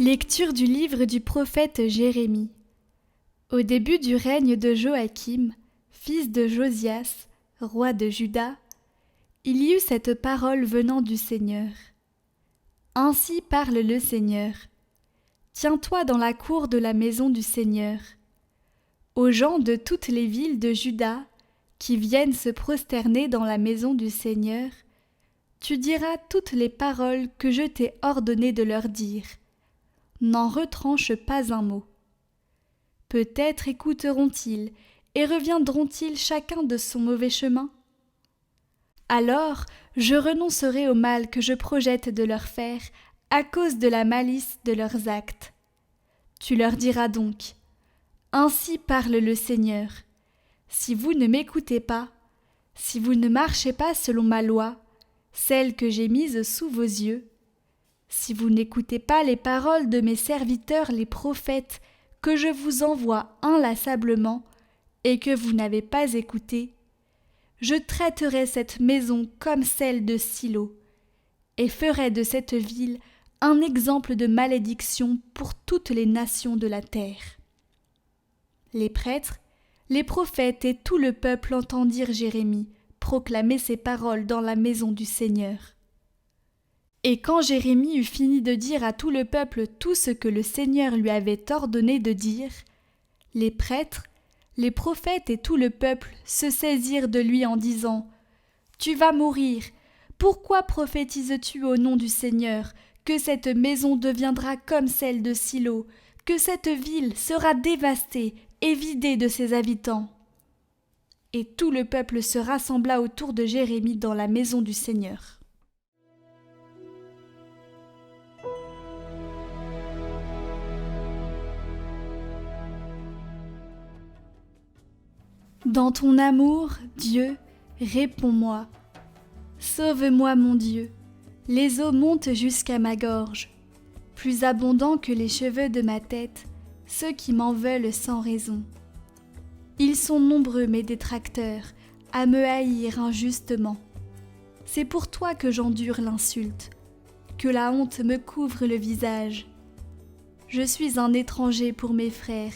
Lecture du livre du prophète Jérémie. Au début du règne de Joachim, fils de Josias, roi de Juda, il y eut cette parole venant du Seigneur. Ainsi parle le Seigneur. Tiens-toi dans la cour de la maison du Seigneur. Aux gens de toutes les villes de Juda qui viennent se prosterner dans la maison du Seigneur, tu diras toutes les paroles que je t'ai ordonné de leur dire. N'en retranche pas un mot. Peut-être écouteront-ils et reviendront-ils chacun de son mauvais chemin? Alors je renoncerai au mal que je projette de leur faire à cause de la malice de leurs actes. Tu leur diras donc: Ainsi parle le Seigneur. Si vous ne m'écoutez pas, si vous ne marchez pas selon ma loi, celle que j'ai mise sous vos yeux, si vous n'écoutez pas les paroles de mes serviteurs les prophètes que je vous envoie inlassablement et que vous n'avez pas écoutés, je traiterai cette maison comme celle de Silo et ferai de cette ville un exemple de malédiction pour toutes les nations de la terre. Les prêtres, les prophètes et tout le peuple entendirent Jérémie proclamer ces paroles dans la maison du Seigneur. Et quand Jérémie eut fini de dire à tout le peuple tout ce que le Seigneur lui avait ordonné de dire, les prêtres, les prophètes et tout le peuple se saisirent de lui en disant: Tu vas mourir. Pourquoi prophétises-tu au nom du Seigneur que cette maison deviendra comme celle de Silo, que cette ville sera dévastée et vidée de ses habitants? Et tout le peuple se rassembla autour de Jérémie dans la maison du Seigneur. Dans ton amour, Dieu, réponds-moi. Sauve-moi, mon Dieu. Les eaux montent jusqu'à ma gorge. Plus abondants que les cheveux de ma tête, ceux qui m'en veulent sans raison. Ils sont nombreux, mes détracteurs, à me haïr injustement. C'est pour toi que j'endure l'insulte, que la honte me couvre le visage. Je suis un étranger pour mes frères,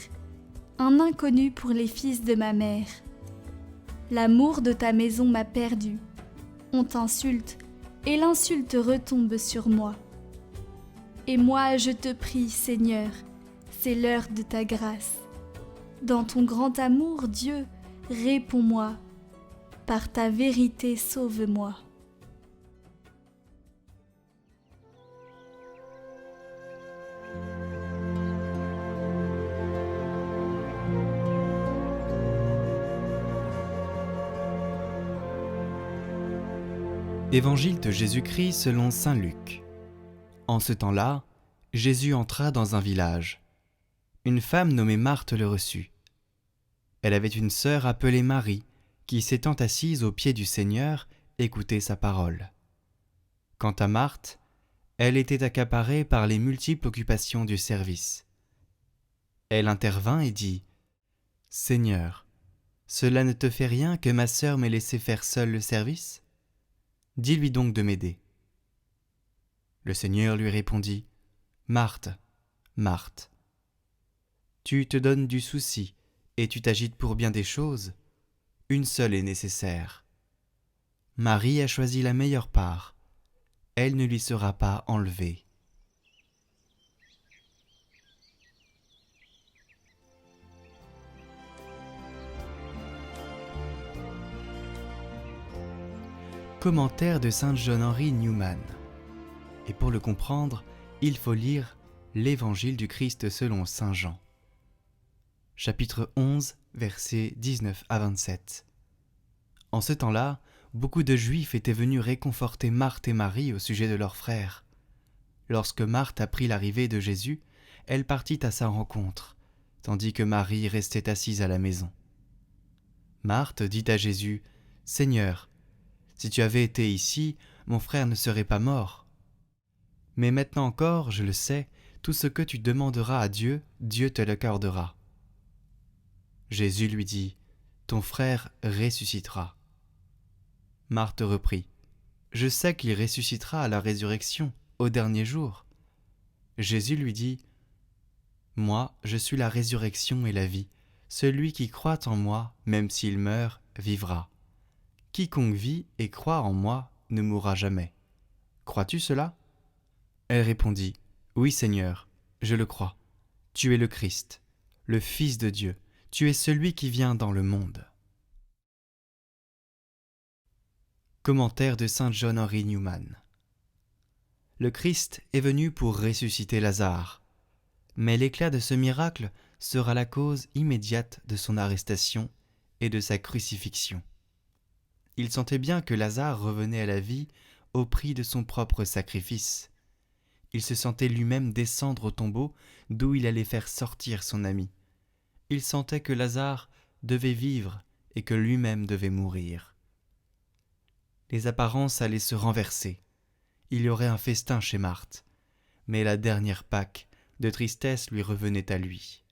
un inconnu pour les fils de ma mère. L'amour de ta maison m'a perdu. On t'insulte, et l'insulte retombe sur moi. Et moi, je te prie, Seigneur, c'est l'heure de ta grâce. Dans ton grand amour, Dieu, réponds-moi. Par ta vérité, sauve-moi. Évangile de Jésus-Christ selon saint Luc. En ce temps-là, Jésus entra dans un village. Une femme nommée Marthe le reçut. Elle avait une sœur appelée Marie, qui s'étant assise aux pieds du Seigneur, écoutait sa parole. Quant à Marthe, elle était accaparée par les multiples occupations du service. Elle intervint et dit: « Seigneur, cela ne te fait rien que ma sœur m'ait laissé faire seule le service ? Dis-lui donc de m'aider. » Le Seigneur lui répondit: « Marthe, Marthe, tu te donnes du souci et tu t'agites pour bien des choses. Une seule est nécessaire. Marie a choisi la meilleure part. Elle ne lui sera pas enlevée. » Commentaire de Saint John Henry Newman. Et pour le comprendre, il faut lire l'Évangile du Christ selon saint Jean. Chapitre 11, versets 19 à 27. En ce temps-là, beaucoup de Juifs étaient venus réconforter Marthe et Marie au sujet de leur frère. Lorsque Marthe apprit l'arrivée de Jésus, elle partit à sa rencontre, tandis que Marie restait assise à la maison. Marthe dit à Jésus: « Seigneur, si tu avais été ici, mon frère ne serait pas mort. Mais maintenant encore, je le sais, tout ce que tu demanderas à Dieu, Dieu te l'accordera. » Jésus lui dit: « Ton frère ressuscitera. » Marthe reprit: « Je sais qu'il ressuscitera à la résurrection, au dernier jour. » Jésus lui dit : « Moi, je suis la résurrection et la vie. Celui qui croit en moi, même s'il meurt, vivra. Quiconque vit et croit en moi ne mourra jamais. Crois-tu cela ? » Elle répondit : « Oui, Seigneur, je le crois. Tu es le Christ, le Fils de Dieu. Tu es celui qui vient dans le monde. » Commentaire de Saint John Henry Newman. Le Christ est venu pour ressusciter Lazare, mais l'éclat de ce miracle sera la cause immédiate de son arrestation et de sa crucifixion. Il sentait bien que Lazare revenait à la vie au prix de son propre sacrifice. Il se sentait lui-même descendre au tombeau d'où il allait faire sortir son ami. Il sentait que Lazare devait vivre et que lui-même devait mourir. Les apparences allaient se renverser. Il y aurait un festin chez Marthe, mais la dernière Pâque de tristesse lui revenait à lui.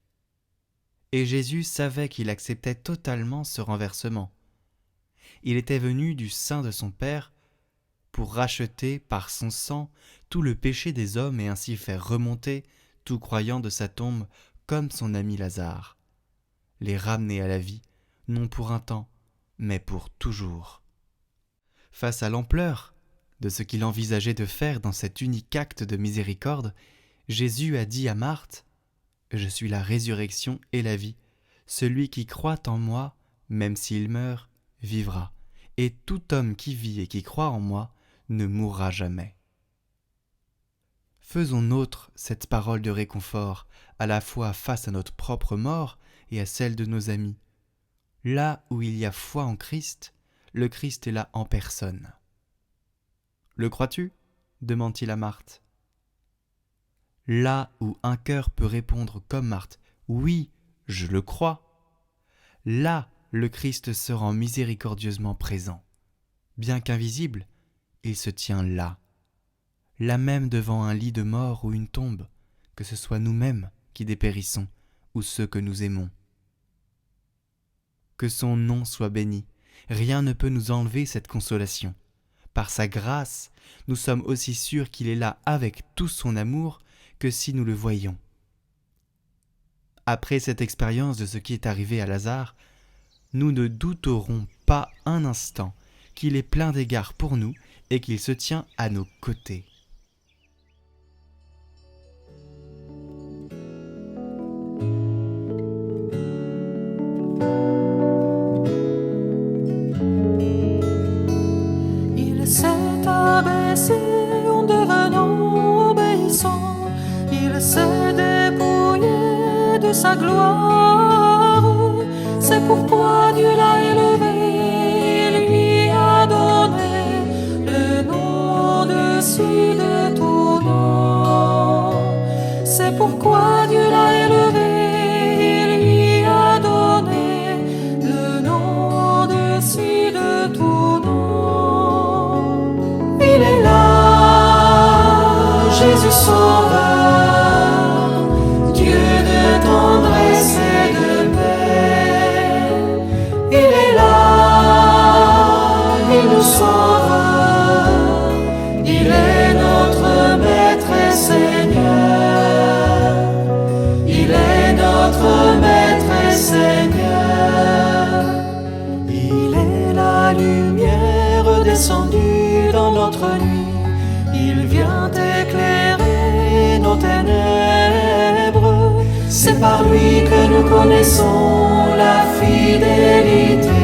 Et Jésus savait qu'il acceptait totalement ce renversement. Il était venu du sein de son Père pour racheter par son sang tout le péché des hommes et ainsi faire remonter tout croyant de sa tombe comme son ami Lazare, les ramener à la vie, non pour un temps, mais pour toujours. Face à l'ampleur de ce qu'il envisageait de faire dans cet unique acte de miséricorde, Jésus a dit à Marthe : « Je suis la résurrection et la vie. Celui qui croit en moi, même s'il meurt, vivra. Et tout homme qui vit et qui croit en moi ne mourra jamais. » Faisons nôtre cette parole de réconfort, à la fois face à notre propre mort et à celle de nos amis. Là où il y a foi en Christ, le Christ est là en personne. « Le crois-tu ? » demande-t-il à Marthe. Là où un cœur peut répondre comme Marthe : « Oui, je le crois », là le Christ se rend miséricordieusement présent. Bien qu'invisible, il se tient là même devant un lit de mort ou une tombe, que ce soit nous-mêmes qui dépérissons ou ceux que nous aimons. Que son nom soit béni. Rien ne peut nous enlever cette consolation. Par sa grâce, nous sommes aussi sûrs qu'il est là avec tout son amour que si nous le voyions. Après cette expérience de ce qui est arrivé à Lazare, nous ne douterons pas un instant qu'il est plein d'égards pour nous et qu'il se tient à nos côtés. Il s'est abaissé en devenant obéissant, il s'est dépouillé de sa gloire. C'est pourquoi Dieu l'a élevé et lui a donné le nom au-dessus de tout nom. C'est pourquoi Dieu l'a élevé et lui a donné le nom au-dessus de tout nom. Il est là, Jésus Sauveur, Dieu de tendresse et de paix. Il est là, il nous sauve, il est notre Maître et Seigneur. Il est notre Maître et Seigneur. Il est la lumière descendue dans notre nuit. Il vient éclairer nos ténèbres. C'est par lui que nous connaissons la fidélité,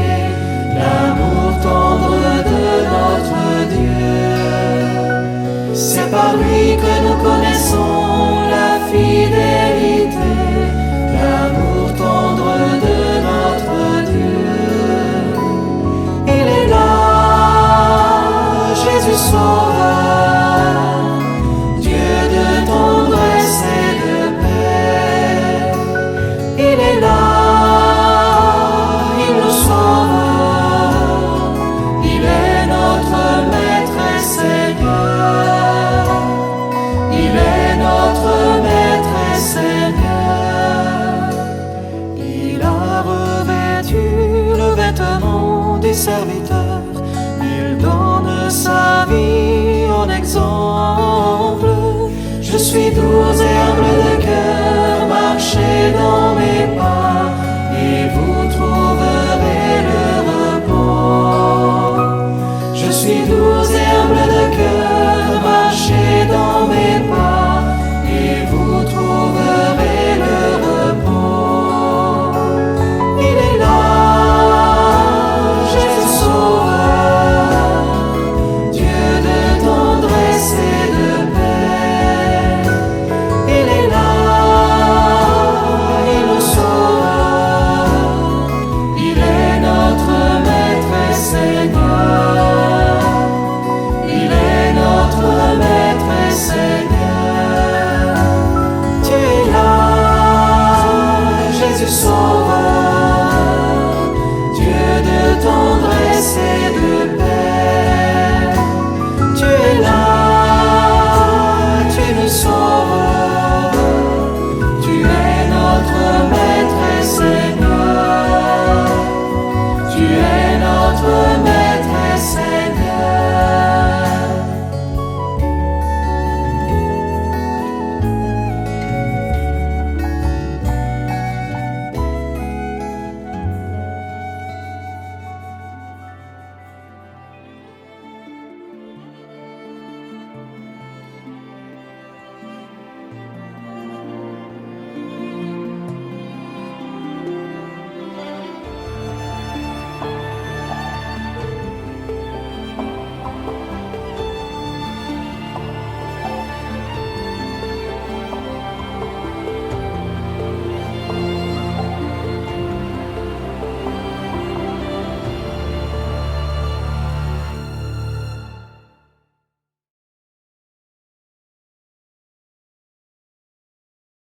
l'amour tendre de notre Dieu. C'est par lui que nous connaissons la fidélité, l'amour tendre de notre Dieu. Il est là, Jésus Sauveur, Dieu de tendresse et de paix. Il est là, il nous sauve, il est notre Maître et Seigneur. Il est notre Maître et Seigneur. Il a revêtu le vêtement du serviteur. Il donne sa vie en exemple. Je suis doux et humble